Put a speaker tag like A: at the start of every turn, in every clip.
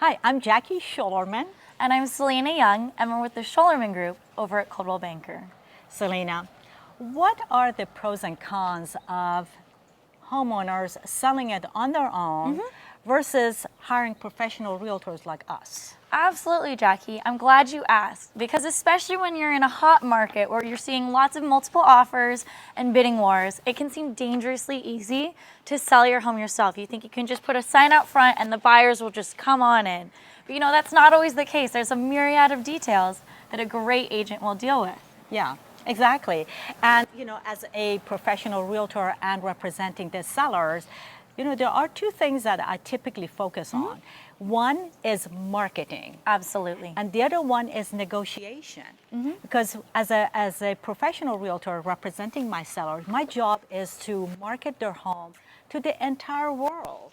A: Hi, I'm Jackie Schollerman.
B: And I'm Selena Young, and we're with the Schollerman Group over at Coldwell Banker.
A: Selena, what are the pros and cons of homeowners selling it on their own versus hiring professional realtors like us?
B: Absolutely, Jackie. I'm glad you asked, because especially when you're in a hot market where you're seeing lots of multiple offers and bidding wars, it can seem dangerously easy to sell your home yourself. You think you can just put a sign out front and the buyers will just come on in. But that's not always the case. There's a myriad of details that a great agent will deal with.
A: Yeah, exactly. And as a professional realtor and representing the sellers, there are two things that I typically focus on. One is marketing.
B: Absolutely.
A: And the other one is negotiation. Because as a professional realtor representing my sellers, my job is to market their home to the entire world.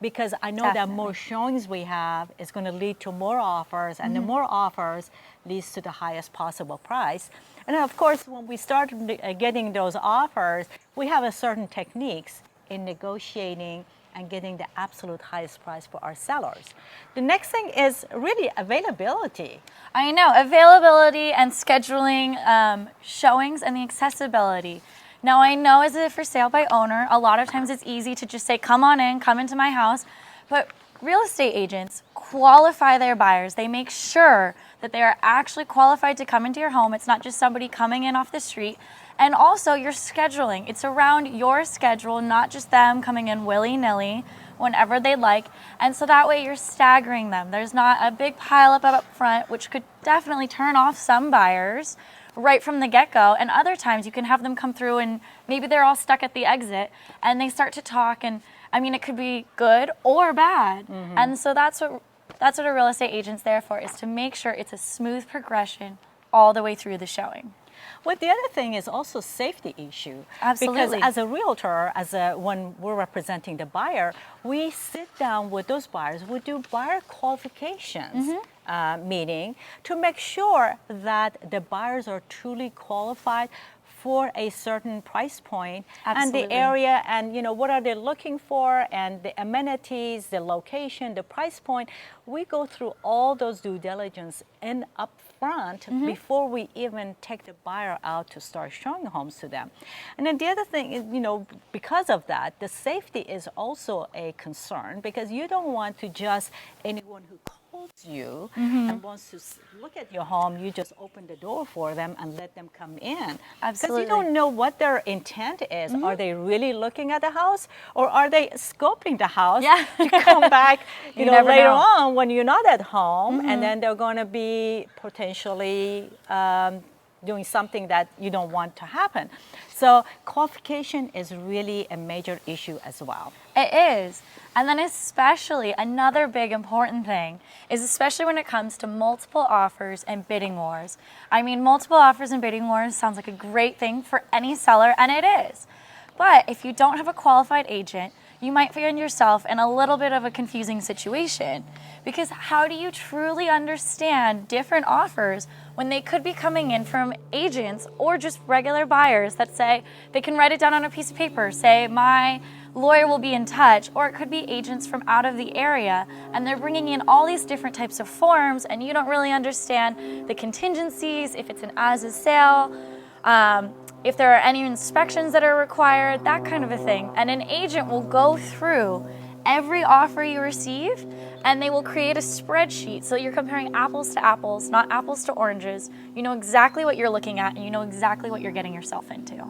A: Because I know that more showings we have is going to lead to more offers, and the more offers leads to the highest possible price. And then of course, when we start getting those offers, we have a certain techniques in negotiating and getting the absolute highest price for our sellers. The next thing is really availability.
B: I know, availability and scheduling showings and the accessibility. Now I know as a for sale by owner, a lot of times it's easy to just say, come on in, come into my house, but real estate agents qualify their buyers. They make sure that they are actually qualified to come into your home. It's not just somebody coming in off the street. And also your scheduling. It's around your schedule, not just them coming in willy-nilly whenever they'd like. And so that way you're staggering them. There's not a big pile up front, which could definitely turn off some buyers right from the get-go. And other times you can have them come through and maybe they're all stuck at the exit and they start to talk, and it could be good or bad. And so that's what a real estate agent's there for, is to make sure it's a smooth progression all the way through the showing.
A: Well, the other thing is also safety issue.
B: Absolutely.
A: Because as a realtor, when we're representing the buyer, we sit down with those buyers. We do buyer qualifications meeting to make sure that the buyers are truly qualified for a certain price point.
B: Absolutely.
A: And the area, and what are they looking for, and the amenities, the location, the price point. We go through all those due diligence in up front before we even take the buyer out to start showing homes to them. And then the other thing is, because of that, the safety is also a concern, because you don't want to just anyone who calls you and wants to look at your home, you just open the door for them and let them come in.
B: Absolutely.
A: Because you don't know what their intent is. Are they really looking at the house, or are they scoping the house to come back later on when you're not at home, and then they're going to be potentially doing something that you don't want to happen. So qualification is really a major issue as well.
B: It is. And then especially another big important thing is, especially when it comes to multiple offers and bidding wars. Multiple offers and bidding wars sounds like a great thing for any seller, and it is. But if you don't have a qualified agent, you might find yourself in a little bit of a confusing situation, because how do you truly understand different offers when they could be coming in from agents or just regular buyers that say they can write it down on a piece of paper, say my lawyer will be in touch, or it could be agents from out of the area and they're bringing in all these different types of forms, and you don't really understand the contingencies, if it's an as-is sale, if there are any inspections that are required, that kind of a thing. And an agent will go through every offer you receive, and they will create a spreadsheet so you're comparing apples to apples, not apples to oranges. You know exactly what you're looking at, and you know exactly what you're getting yourself into.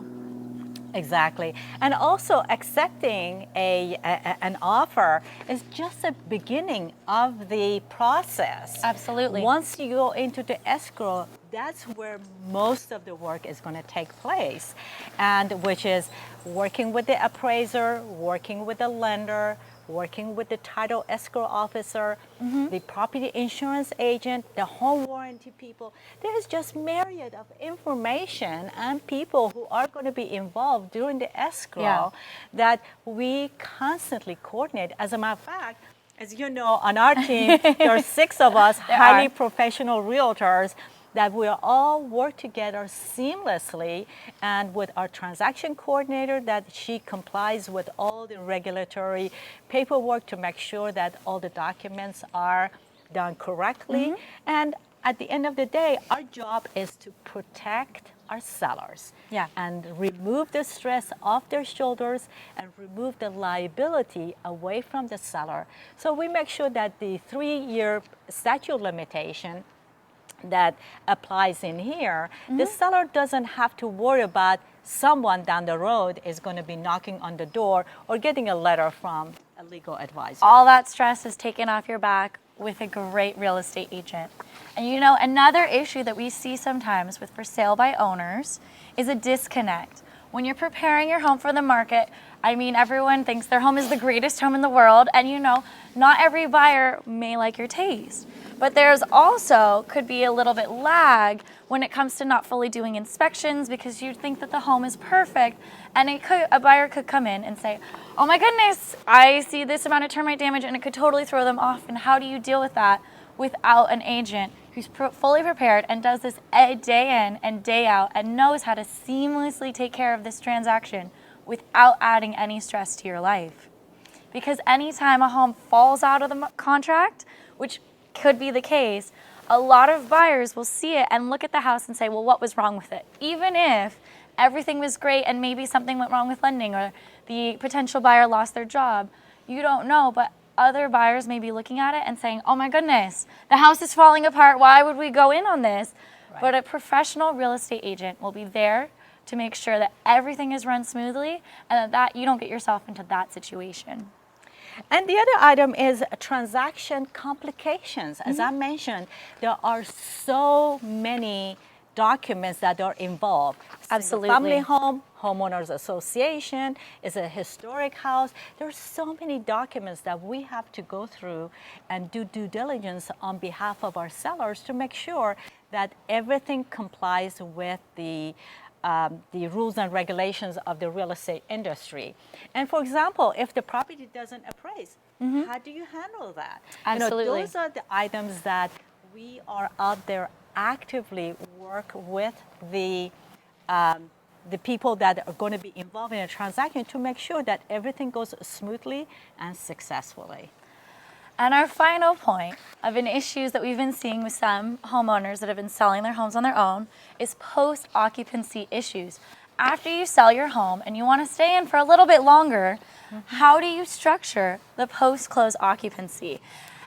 A: Exactly. And also accepting an offer is just the beginning of the process.
B: Absolutely.
A: Once you go into the escrow, that's where most of the work is going to take place, and which is working with the appraiser, working with the lender, working with the title escrow officer, the property insurance agent, the home warranty people. There's just myriad of information and people who are going to be involved during the escrow that we constantly coordinate. As a matter of fact, as you know, on our team, there are 6 of us highly professional realtors that we all work together seamlessly, and with our transaction coordinator, that she complies with all the regulatory paperwork to make sure that all the documents are done correctly. And at the end of the day, our job is to protect our sellers,
B: Yeah.
A: and remove the stress off their shoulders and remove the liability away from the seller. So we make sure that the 3-year statute of limitation that applies in here, the seller doesn't have to worry about someone down the road is going to be knocking on the door or getting a letter from a legal advisor.
B: All that stress is taken off your back with a great real estate agent. And you know, another issue that we see sometimes with for sale by owners is a disconnect. When you're preparing your home for the market, I mean, everyone thinks their home is the greatest home in the world, and you know, not every buyer may like your taste. But there's also could be a little bit lag when it comes to not fully doing inspections, because you think that the home is perfect, and a buyer could come in and say, oh my goodness, I see this amount of termite damage, and it could totally throw them off. And how do you deal with that without an agent who's fully prepared and does this a day in and day out and knows how to seamlessly take care of this transaction without adding any stress to your life? Because anytime a home falls out of the contract, which could be the case, a lot of buyers will see it and look at the house and say, well, what was wrong with it? Even if everything was great and maybe something went wrong with lending or the potential buyer lost their job, you don't know, but other buyers may be looking at it and saying, oh my goodness, the house is falling apart, why would we go in on this? Right. But a professional real estate agent will be there to make sure that everything is run smoothly and that you don't get yourself into that situation.
A: And the other item is transaction complications. As I mentioned, there are so many documents that are involved.
B: Absolutely.
A: Family home, homeowners association, is a historic house. There's so many documents that we have to go through and do due diligence on behalf of our sellers to make sure that everything complies with the rules and regulations of the real estate industry. And for example, if the property doesn't appraise, how do you handle that?
B: Absolutely.
A: You know, those are the items that we are out there actively work with the people that are going to be involved in a transaction to make sure that everything goes smoothly and successfully.
B: And our final point of an issues that we've been seeing with some homeowners that have been selling their homes on their own is post-occupancy issues. After you sell your home and you want to stay in for a little bit longer, how do you structure the post-close occupancy?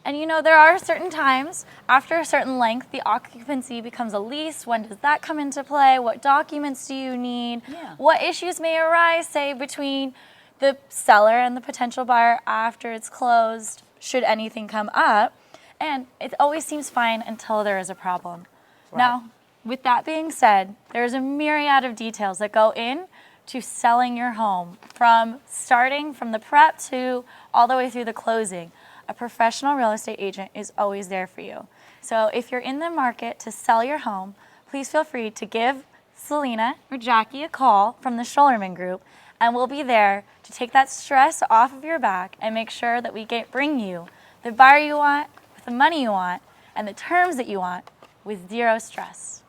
B: And you know, there are certain times, after a certain length, the occupancy becomes a lease. When does that come into play? What documents do you need?
A: Yeah.
B: What issues may arise, say, between the seller and the potential buyer after it's closed, should anything come up? And it always seems fine until there is a problem.
A: Right.
B: Now, with that being said, there's a myriad of details that go in to selling your home, from starting from the prep to all the way through the closing. A professional real estate agent is always there for you. So if you're in the market to sell your home, please feel free to give Selena or Jackie a call from the Schollerman Group, and we'll be there to take that stress off of your back and make sure that we bring you the buyer you want, with the money you want, and the terms that you want with zero stress.